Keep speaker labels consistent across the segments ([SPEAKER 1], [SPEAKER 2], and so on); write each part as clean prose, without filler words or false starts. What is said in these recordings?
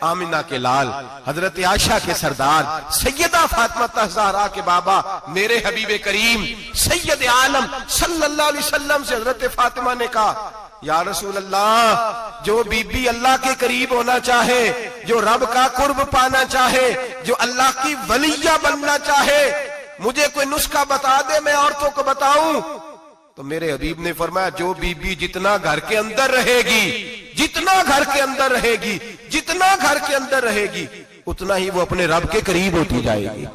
[SPEAKER 1] आमिना के लाल, हजरत आयशा के सरदार, सैयदा फातिमा ज़हरा के बाबा, मेरे हबीब करीम सैयद आलम सल्लल्लाहु अलैहि वसल्लम से हजरत फातिमा ने कहा, या रसूल अल्लाह, जो बीबी अल्लाह के करीब होना चाहे, जो रब का कुर्ब पाना चाहे, जो अल्लाह की वलिया बनना चाहे, मुझे कोई नुस्खा बता दे, मैं औरतों को बताऊं। तो मेरे हबीब ने फरमाया, जो बीबी जितना घर के अंदर रहेगी, जितना घर के अंदर रहेगी, जितना घर के अंदर रहेगी, उतना ही वो अपने रब के करीब होती जाएगी,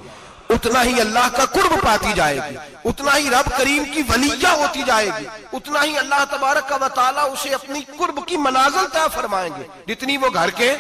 [SPEAKER 1] उतना ही अल्लाह का कुर्ब पाती जाएगी, उतना ही रब करीम की वलिया होती जाएगी, उतना ही अल्लाह तबारक व तआला उसे अपनी कुर्ब की मनाजिल तय फरमाएंगे। जितनी वो घर के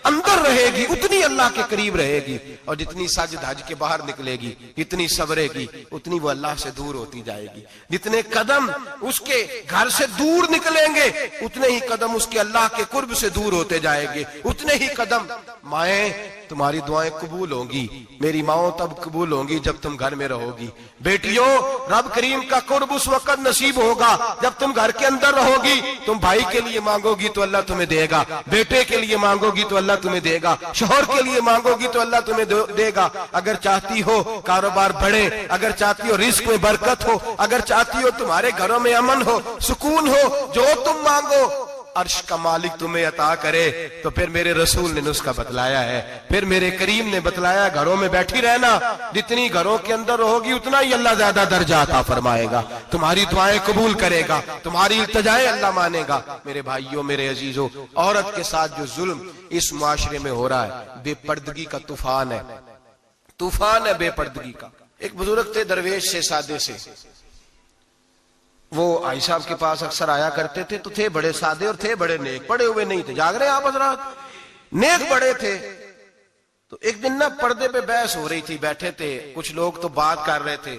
[SPEAKER 1] अंदर रहेगी उतनी अल्लाह के करीब रहेगी, और जितनी सज धज के बाहर निकलेगी, जितनी सवरेगी, उतनी वो अल्लाह से दूर होती जाएगी। जितने कदम उसके घर से दूर निकलेंगे, उतने ही कदम उसके अल्लाह के कुर्ब से दूर होते जाएंगे, उतने ही कदम। माएं, तुम्हारी दुआएं कबूल होंगी, मेरी माओ तब कबूल होंगी जब तुम घर में रहोगी। बेटियों, रब करीम का कुर्ब उस वक्त नसीब होगा जब तुम घर के अंदर रहोगी। तुम भाई के लिए मांगोगी तो अल्लाह तुम्हें देगा, बेटे के लिए मांगोगी तो अल्लाह तुम्हें देगा, शोहर के लिए मांगोगी तो अल्लाह तुम्हें देगा। अगर चाहती हो कारोबार बढ़े, अगर चाहती हो रिस्क में बरकत हो, अगर चाहती हो तुम्हारे घरों में अमन हो, सुकून हो, जो तुम मांगो अर्श का मालिक तुम्हें अता करे। तो फिर मेरे रसूल ने नुस्खा बतलाया है, फिर मेरे करीम ने बतलाया, घरों में बैठी रहना, जितनी घरों के अंदर रहोगी उतना ही अल्लाह ज्यादा दर्जा अता फरमाएगा, तुम्हारी दुआएं कबूल करेगा, तुम्हारी इल्तिजाएं अल्लाह मानेगा। मेरे भाइयों, मेरे अजीजों, औरत के साथ जो जुल्म इस मुआशरे में हो रहा है, बेपर्दगी का तूफान है, तूफान है बेपर्दगी का। एक बुजुर्ग थे, दरवेश से, सादे से, वो आई साहब के पास अक्सर आया करते थे, तो थे बड़े सादे और थे बड़े नेक, पढ़े हुए नहीं थे, जाग रहे आप हजरात, नेक बड़े थे। तो एक दिन ना पर्दे पे बहस हो रही थी, बैठे थे कुछ लोग, तो बात कर रहे थे,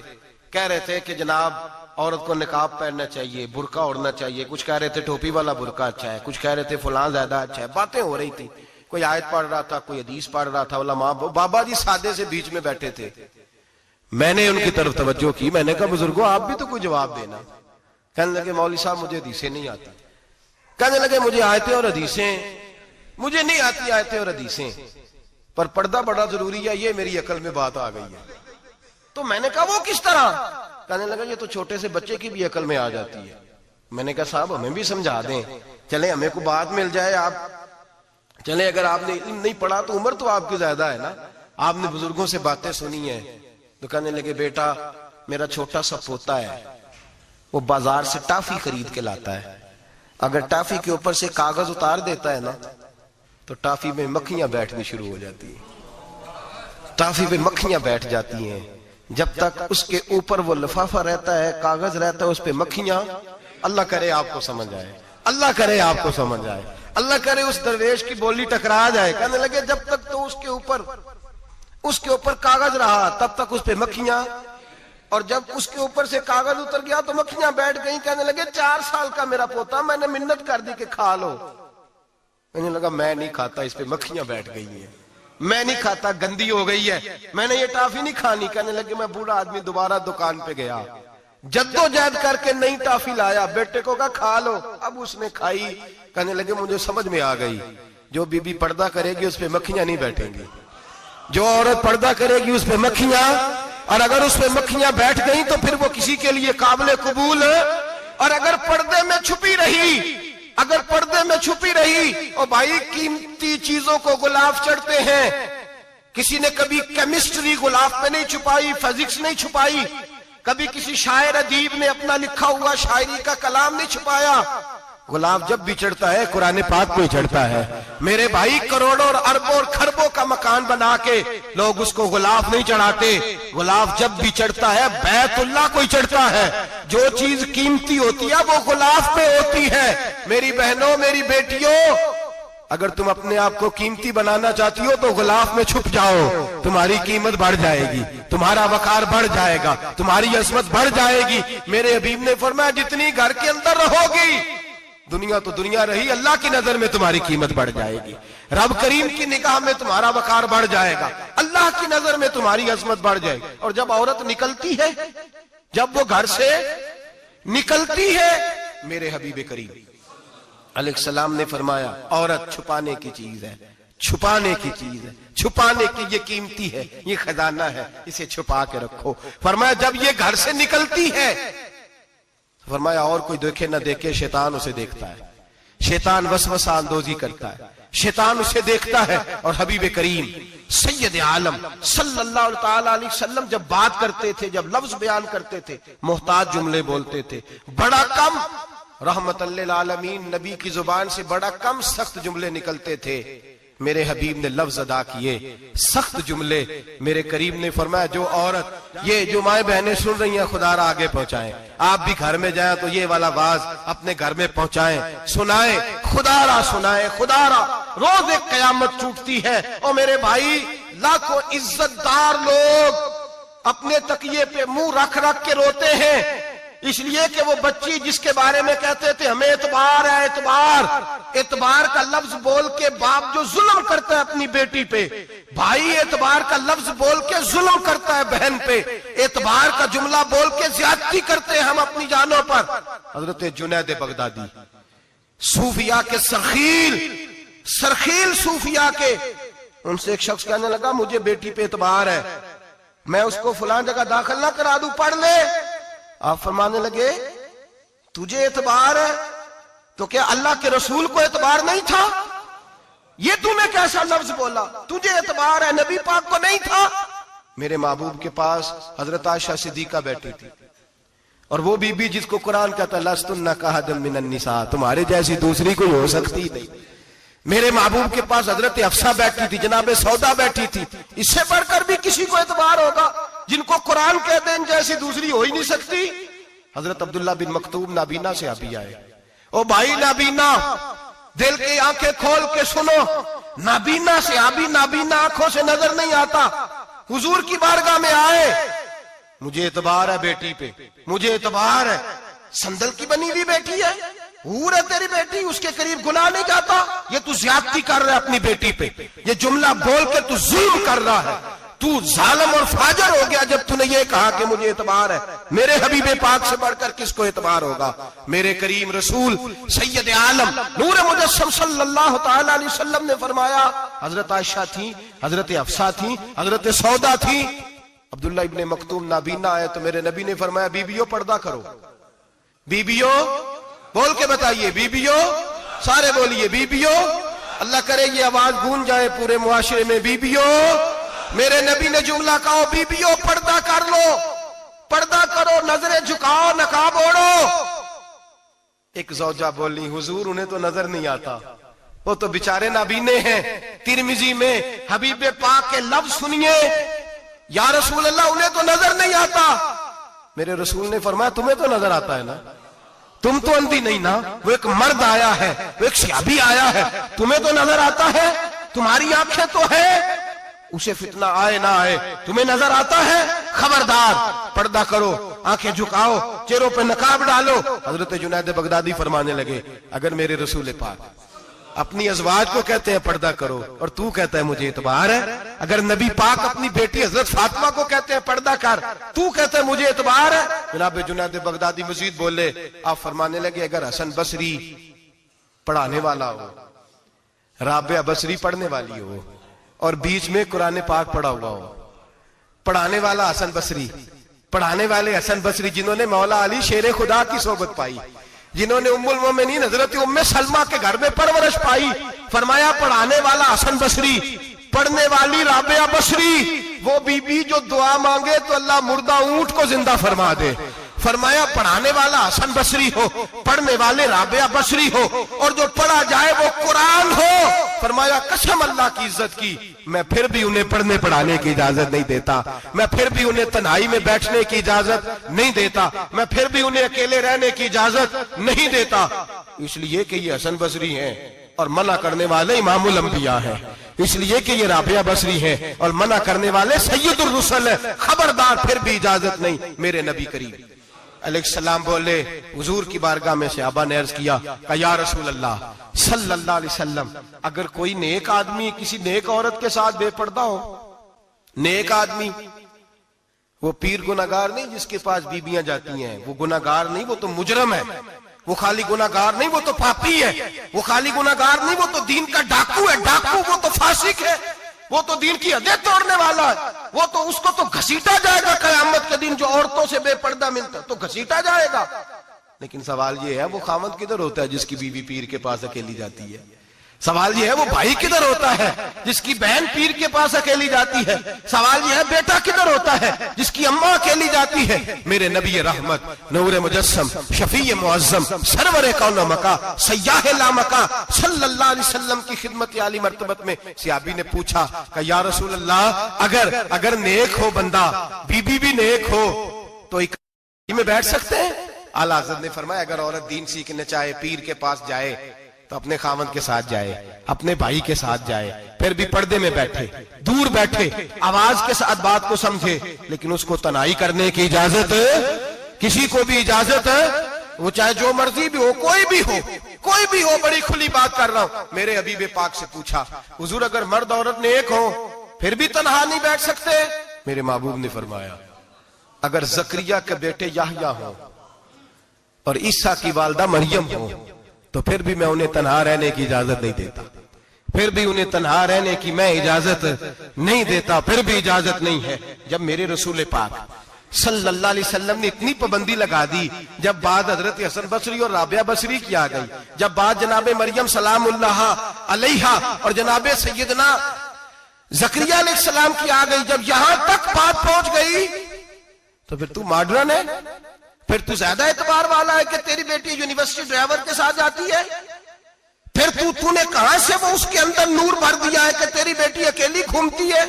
[SPEAKER 1] कह रहे थे कि जनाब औरत को निकाब पहनना चाहिए, बुरका ओढ़ना चाहिए, कुछ कह रहे थे टोपी वाला बुरका अच्छा है, कुछ कह रहे थे फलां ज्यादा अच्छा है। बातें हो रही थी, कोई आयत पढ़ रहा था, कोई हदीस पढ़ रहा था, उलमा बाबा जी सादे से बीच में बैठे थे। मैंने उनकी तरफ तवज्जो की, मैंने कहा बुजुर्गों आप भी तो कोई जवाब देना। कहने लगे मौलवी साहब मुझे हदीसें नहीं आती। कहने लगे मुझे आयतें और हदीसें, मुझे नहीं आती आयतें और हदीसें, पर पर्दा बड़ा जरूरी है, ये मेरी अकल में बात आ गई है। तो मैंने कहा वो किस तरह? कहने लगा ये तो छोटे से बच्चे की भी अकल में आ जाती है। मैंने कहा साहब हमें भी समझा दें, चले हमें को बात मिल जाए, आप चले, अगर आपने इल्म नहीं पढ़ा तो उम्र तो आपकी ज्यादा है ना, आपने बुजुर्गों से बातें सुनी है। तो कहने लगे बेटा मेरा छोटा सा पोता है, वो बाजार से टाफी खरीद के लाता है, अगर टाफी के ऊपर से कागज उतार देता है ना तो टाफी में मक्खियां बैठनी शुरू हो जाती है, टाफी पे मक्खियां बैठ जाती हैं। जब तक उसके ऊपर वो लिफाफा रहता है, कागज रहता है, उस पे मक्खियां, अल्लाह करे आपको समझ आए, अल्लाह करे आपको समझ आए, अल्लाह करे उस दरवेश की बोली टकरा जाए। कहने लगे जब तक तो उसके ऊपर कागज रहा तब तक उस पे मक्खियां, और जब उसके ऊपर से कागज उतर गया तो मक्खियां बैठ गई। कहने लगे 4 साल का मेरा पोता, मैंने मिन्नत कर दी कि खा लो। कहने लगा मैं नहीं खाता, इस पे मक्खियां बैठ गई हैं, मैं नहीं खाता, गंदी हो गई है, मैंने ये टाफी नहीं खानी। कहने लगे मैं बूढ़ा आदमी दोबारा दुकान पे गया, जद्दोजहद करके नई टाफी लाया, बेटे को कहा खा लो, अब उसने खाई। कहने लगे मुझे समझ में आ गई, जो बीबी पर्दा करेगी उस पे मक्खियां नहीं बैठेंगी, जो औरत पर्दा करेगी उस पे मक्खियां, और अगर उस पे मक्खियां बैठ गई तो फिर वो किसी के लिए काबिल कबूल है। और अगर पर्दे में छुपी रही, अगर पर्दे में छुपी रही, और भाई कीमती चीजों को गुलाब चढ़ते हैं, किसी ने कभी केमिस्ट्री गुलाब पे नहीं छुपाई, फिजिक्स नहीं छुपाई, कभी किसी शायर अदीब ने अपना लिखा हुआ शायरी का कलाम नहीं छुपाया। गुलाब जब भी चढ़ता है कुरान पाक पे चढ़ता है। मेरे भाई करोड़ों और अरबों और खरबों का मकान बना के लोग उसको गुलाब नहीं चढ़ाते, गुलाब जब भी चढ़ता है बैतुल्लाह को ही चढ़ता है। जो चीज कीमती होती है वो गुलाब पे होती है। मेरी बहनों, मेरी बेटियों, अगर तुम अपने आप को कीमती बनाना चाहती हो तो गुलाब में छुप जाओ, तुम्हारी कीमत बढ़ जाएगी, तुम्हारा वकार बढ़ जाएगा, तुम्हारी अजमत बढ़ जाएगी। मेरे हबीब ने फरमाया जितनी घर के अंदर रहोगी, दुनिया तो दुनिया रही, अल्लाह की नजर में तुम्हारी कीमत बढ़ जाएगी, रब करीम की निगाह में तुम्हारा वकार बढ़ जाएगा, अल्लाह की नजर में तुम्हारी अजमत बढ़ जाएगी। और जब औरत निकलती है, जब वो घर से निकलती है, मेरे हबीब करीम अलैहिस्सलाम ने फरमाया औरत छुपाने की चीज है, छुपाने की चीज है, छुपाने की, ये कीमती है, ये खजाना है, इसे छुपा के रखो। फरमाया जब ये घर से निकलती है, फरमाया और कोई देखे ना देखे, शैतान उसे देखता है, शैतान वसवसा अंदोजी करता है, शैतान उसे देखता है। और हबीब करीम सैयद आलम सल्लल्लाहु ताला अलैहि वसल्लम जब बात करते थे, जब लफ्ज बयान करते थे, मोहताज जुमले बोलते थे, बड़ा कम, रहमतल्लिल आलमीन नबी की जुबान से बड़ा कम सख्त जुमले निकलते थे। मेरे हबीब ने लफ्ज अदा किए, सख्त जुमले। मेरे करीम ने फरमाया जो औरत, ये जो माए बहनें सुन रही हैं, खुदारा आगे पहुंचाएं, आप भी घर में जाएं तो ये वाला वाज अपने घर में पहुंचाएं, सुनाएं, खुदारा सुनाएं, खुदारा। रोज एक कयामत टूटती है और मेरे भाई लाखों इज्जतदार लोग अपने तकिए पे मुंह रख रख के रोते हैं, इसलिए कि वो बच्ची जिसके बारे में कहते थे हमें एतबार है, एतबार, एतबार का लफ्ज बोल के बाप जो जुल्म करता है अपनी बेटी पे, भाई एतबार का लफ्ज बोल के जुल्म करता है बहन पे, एतबार का जुमला बोल के ज्यादती करते हैं हम अपनी जानों पर। हजरत जुनैद बगदादी सूफिया के सरखील सूफिया के, उनसे एक शख्स कहने लगा मुझे बेटी पे एतबार है, मैं उसको फलां जगह दाखिल ना करा दूं, पढ़ ले। आप फरमाने लगे तुझे एतबार है तो क्या अल्लाह के रसूल को एतबार नहीं था? ये तूने कैसा लफ्ज बोला, तुझे एतबार है, नबी पाक को नहीं था? मेरे महबूब के पास हजरत आयशा सिद्दीका बैठी थी, और वो बीबी जिसको कुरान कहता लस्तुन्ना कहदम मिनन निसा, तुम्हारे जैसी दूसरी कोई हो सकती नहीं। मेरे महबूब के पास हजरत अफसा बैठी थी, जनाब सौदा बैठी थी, इससे बढ़कर भी किसी को एतबार होगा जिनको कुरान कहते हैं जैसी दूसरी हो ही नहीं सकती। हजरत अब्दुल्ला बिन मक्तूम नाबीना से अभी आए, ओ भाई नाबीना, दिल की आंखें खोल के सुनो, नाबीना से अभी, नाबीना आंखों से नजर नहीं आता, हुजूर की बारगाह में आए, मुझे एतबार है बेटी पे, मुझे एतबार है, संदल की बनी हुई बेटी है, हूर है तेरी बेटी, उसके करीब गुनाह नहीं जाता, ये तू ज्यादती कर रहा है अपनी बेटी पे, ये जुमला बोल के तू जुल्म कर रहा है, तू जालिम और फाजर हो गया जब तूने ये कहा कि मुझे एतबार है। मेरे हबीबे पाक से बढ़कर किसको एतबार होगा? मेरे करीम रसूल सैयद आलम नूर मुजस्सम सल्लल्लाहु ताला अलैहि वसल्लम ने फरमाया, हजरत आयशा थी, हजरत अफसा थी, हजरत सौदा थी, अब्दुल्ला इब्ने मक्तूम नाबीना आए तो मेरे नबी ने फरमाया बीबियों पर्दा करो, बीबियों बोल के बताइए, बीबियों, सारे बोलिए बीबियों, अल्लाह करे ये आवाज गूंज जाए पूरे मुआशरे में, बीबियों। मेरे नबी ने जुमला कहा बीबियों पर्दा कर लो, पर्दा करो, नजरें झुकाओ, नकाब ओढ़ो। एक जौजा बोली हुजूर उन्हें तो नजर नहीं आता, वो तो बेचारे नाबीने हैं। तिरमिजी में हबीबे पाक के लफ्ज सुनिए, या रसूल अल्लाह उन्हें तो नजर नहीं आता। मेरे रसूल ने फरमाया तुम्हें तो नजर आता है ना, तुम तो अंधी नहीं ना, वो एक मर्द आया है, वो एक सियाबी आया है, तुम्हें तो नजर आता है, तुम्हारी आंखें तो है, उसे फितना आए ना आए तुम्हें नजर आता है, खबरदार पर्दा करो, आंखें झुकाओ, चेहरों पे नकाब डालो। हजरत जुनैद बगदादी फरमाने लगे अगर मेरे रसूल पाक अपनी अज़वाज को कहते हैं पर्दा करो और तू कहता है मुझे एतबार है, अगर नबी पाक अपनी बेटी हजरत फातिमा को कहते हैं पर्दा कर, तू कहता है मुझे एतबार है। जनाब जुनैद बगदादी मजीद बोले, आप फरमाने लगे अगर हसन बसरी पढ़ाने वाला हो, राबिया बसरी पढ़ने वाली हो और बीच में कुरान पाक पढ़ा हुआ हो, पढ़ाने वाला हसन बसरी, पढ़ाने वाले हसन बसरी जिन्होंने मौला अली शेर खुदा की सोबत पाई, जिन्होंने उम्मुल मोमिनीन हजरत उम्मे सलमा के घर में परवरिश पाई, फरमाया पढ़ाने वाला हसन बसरी, पढ़ने वाली राबिया बसरी, वो बीबी जो दुआ मांगे तो अल्लाह मुर्दा ऊंट को जिंदा फरमा दे। फरमाया पढ़ाने वाला हसन बसरी हो, पढ़ने वाले राबिया बसरी हो, और जो पढ़ा जाए वो कुरान हो। फरमाया कसम अल्लाह की इज्जत की, मैं फिर भी उन्हें पढ़ने पढ़ाने की इजाजत नहीं देता, मैं फिर भी उन्हें तन्हाई में बैठने की इजाजत नहीं देता, मैं फिर भी उन्हें अकेले रहने की इजाजत नहीं देता, इसलिए कि ये हसन बसरी हैं और मना करने वाले इमामुल अंबिया हैं, इसलिए कि ये राबिया बसरी हैं और मना करने वाले सैयदुर रुसल हैं, खबरदार फिर भी इजाजत नहीं। मेरे नबी करीम अलैहिस्सलाम बोले, हुजूर की बारगाह में सहाबा ने अर्ज किया या रसूल अल्लाह सल्लल्लाहु अलैहि वसल्लम, अगर कोई नेक आदमी किसी नेक औरत के साथ बेपर्दा हो, नेक आदमी, वो पीर गुनाहगार नहीं जिसके पास बीबियां जाती हैं, वो गुनाहगार नहीं, वो तो मुजरम है, वो खाली गुनाहगार नहीं, वो तो पापी है। वो खाली गुनाहगार नहीं, वो तो दीन का डाकू है। डाकू वो तो फासिक है, वो तो दीन की हदें तोड़ने वाला है। वो तो उसको तो घसीटा जाएगा कयामत के दिन, जो औरतों से बेपर्दा मिलता तो घसीटा जाएगा। लेकिन सवाल ये है, वो खामद किधर होता है जिसकी बीवी पीर के पास अकेली जाती है? सवाल यह है, वो भाई किधर होता है जिसकी बहन पीर के पास अकेली जाती है? सवाल यह है, बेटा किधर होता है जिसकी अम्मा अकेली जाती है? मेरे नबी रहमत, नूर मुजस्सम, शफी मुअज्जम, सरवर कौन मका, सय्याह ला मका सल्लल्लाहु अलैहि वसल्लम की खिदमत आली मर्तबत में सहाबी ने पूछा कि या रसूल अल्लाह, अगर नेक हो बंदा, बीबी भी नेक हो, तो एक में बैठ सकते हैं? आला हज़रत ने फरमाया, अगर औरत दीन सीखने चाहे, पीर के पास जाए, तो अपने खामद के साथ जाए, अपने भाई के साथ जाए, फिर भी पर्दे में बैठे, दूर बैठे, आवाज के साथ बात को समझे, लेकिन उसको तनाई करने की इजाजत किसी को भी इजाजत है, वो चाहे जो मर्जी भी हो, कोई भी हो, बड़ी खुली बात कर रहा हूं। मेरे हबीब पाक से पूछा, हुजूर अगर मर्द औरत नेक हो फिर भी तन्हा नहीं बैठ सकते? मेरे महबूब ने फरमाया, अगर जकरिया के बेटे याहया हो और ईसा की वालदा मरियम हो तो फिर भी मैं उन्हें तन्हा रहने की इजाजत नहीं देता, फिर भी उन्हें तन्हा रहने की मैं इजाजत नहीं देता, फिर भी इजाजत नहीं है। जब मेरे रसूल पाक सल्लल्लाहु अलैहि वसल्लम ने इतनी पाबंदी लगा दी, जब बात हजरत हसन बसरी और राबिया बसरी की आ गई, जब बात जनाबे मरियम सलामुल्लाह अलैहा और जनाबे सैयदना जकरिया अलैहिस्सलाम की आ गई, जब यहां तक बात पहुंच गई, तो फिर तू मॉडर्न है, फिर तू ज्यादा एतबार वाला है कि तेरी बेटी यूनिवर्सिटी ड्राइवर के साथ जाती है? फिर तूने कहां से वो उसके अंदर नूर भर दिया है कि तेरी बेटी अकेली घूमती है?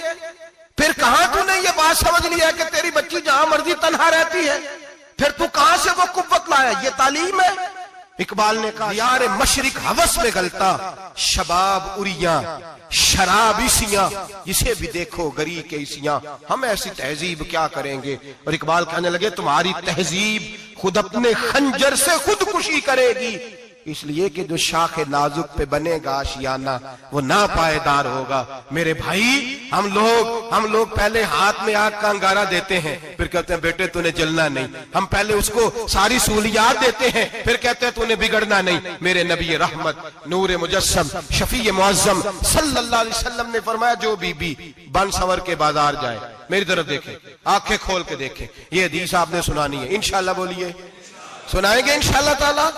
[SPEAKER 1] फिर कहां तूने ये बात समझ लिया है कि तेरी बच्ची जहां मर्जी तन्हा रहती है? फिर तू कहां से वो कुव्वत लाया? ये तालीम है? इकबाल ने कहा, यार मशरिक हवस में गलता, शबाब उरिया शराब इसियां, इसे भी देखो गरी के इसियां, हम ऐसी तहजीब क्या करेंगे? और इकबाल कहने लगे, तुम्हारी तहजीब खुद अपने खंजर से खुदकुशी करेगी, इसलिए कि जो शाख नाजुक पे बनेगा आशियाना वो ना पायदार होगा। मेरे भाई, हम लोग पहले हाथ में आग का अंगारा देते हैं, फिर कहते हैं बेटे तूने जलना नहीं। हम पहले उसको सारी सहूलियात देते हैं, फिर कहते हैं तूने बिगड़ना नहीं। मेरे नबी रहमत, नूर मुजस्सम, शफी मुअज्जम सल्लल्लाहु अलैहि वसल्लम ने फरमाया, जो बीबी बन सवर के बाजार जाए, मेरी तरफ देखे, आंखें खोल के देखे, ये हदीस आपने सुनानी है। इंशाल्लाह बोलिए, सुनाएंगे इंशाल्लाह ताला?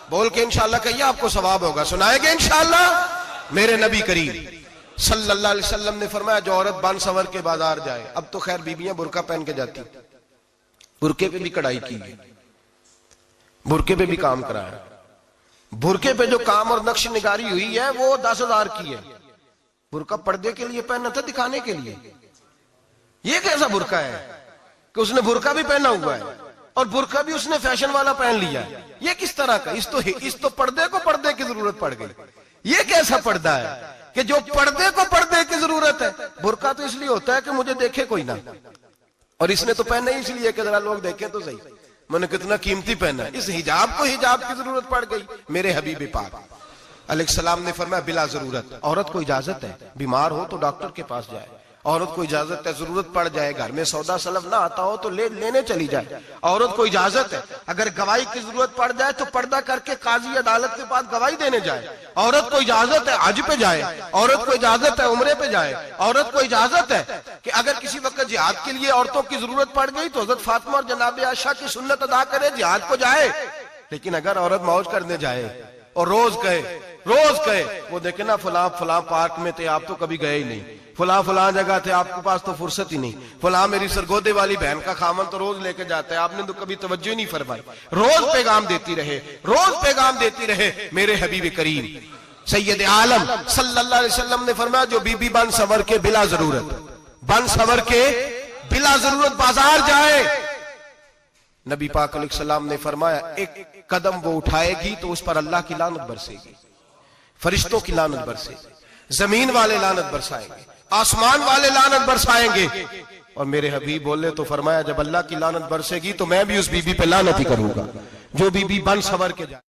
[SPEAKER 1] बोल के इंशाल्लाह कहिए, आपको सवाब होगा। सुनाएंगे इंशाल्लाह? मेरे नबी करीम सल्लल्लाहु अलैहि वसल्लम ने फरमाया, जो औरत बन सवर के बाजार जाए, अब तो खैर बीबियां बुरका पहन के जाती, बुरके पे भी कढ़ाई की है, बुरके पे भी काम कराया, बुरके पे जो काम और नक्श निगारी हुई है वो 10,000 की है। बुरका पर्दे के लिए पहना था, दिखाने के लिए। ये कैसा बुरका है कि उसने बुरका भी पहना हुआ है और बुरका भी उसने फैशन वाला पहन लिया है? ये किस तरह का? इस तो पर्दे को पर्दे की जरूरत पड़ गई। ये कैसा पर्दा है कि जो पर्दे को पर्दे की जरूरत है? बुरका तो इसलिए होता है कि मुझे देखे कोई ना, और इसने तो पहना ही इसलिए कि जरा लोग देखे तो सही मैंने कितना कीमती पहना है। इस हिजाब को हिजाब की जरूरत पड़ गई। मेरे हबीब पाक अलैहिस्सलाम ने फरमाया, बिला जरूरत औरत को इजाजत है, बीमार हो तो डॉक्टर के पास जाए, औरत को इजाजत है, जरूरत पड़ जाए, घर में सौदा सलफ ना आता हो तो लेने चली जाए, औरत को इजाजत है। अगर गवाही की जरूरत पड़ जाए तो पर्दा करके काजी अदालत के पास गवाही देने जाए, औरत को इजाजत है हज पे जाए, औरत को इजाजत है उम्रे पे जाए, औरत को इजाजत है कि अगर किसी वक्त जिहाद के लिए औरतों की जरूरत पड़ गई तो हजरत फातिमा और जनाब आयशा की सुन्नत अदा करे, जिहाद को जाए। लेकिन अगर औरत मौज करने जाए और रोज कहे वो देखे ना, फलां पार्क में थे, आप तो कभी गए ही नहीं, फलां जगह थे, आपके पास तो फुर्सत ही नहीं, फलां मेरी सरगोदे वाली बहन का खामन तो रोज लेके जाता है, आपने तो कभी तवज्जो नहीं फरमाई। रोज पैगाम देती रहे। मेरे हबीब करीम सैयद आलम सल्लल्लाहु अलैहि वसल्लम ने फरमाया, जो बीबी बन सवर के बिला जरूरत बाजार जाए, नबी पाक अलैहिस्सलाम ने फरमाया, एक कदम वो उठाएगी तो उस पर अल्लाह की लानत बरसेगी, फरिश्तों की लानत बरसेगी, जमीन वाले लानत बरसाएंगे, आसमान वाले लानत बरसाएंगे। और मेरे हबीब बोले तो फरमाया, जब अल्लाह की लानत बरसेगी तो मैं भी उस बीबी पे लानत ही करूंगा जो बीबी बन सवर के जाए।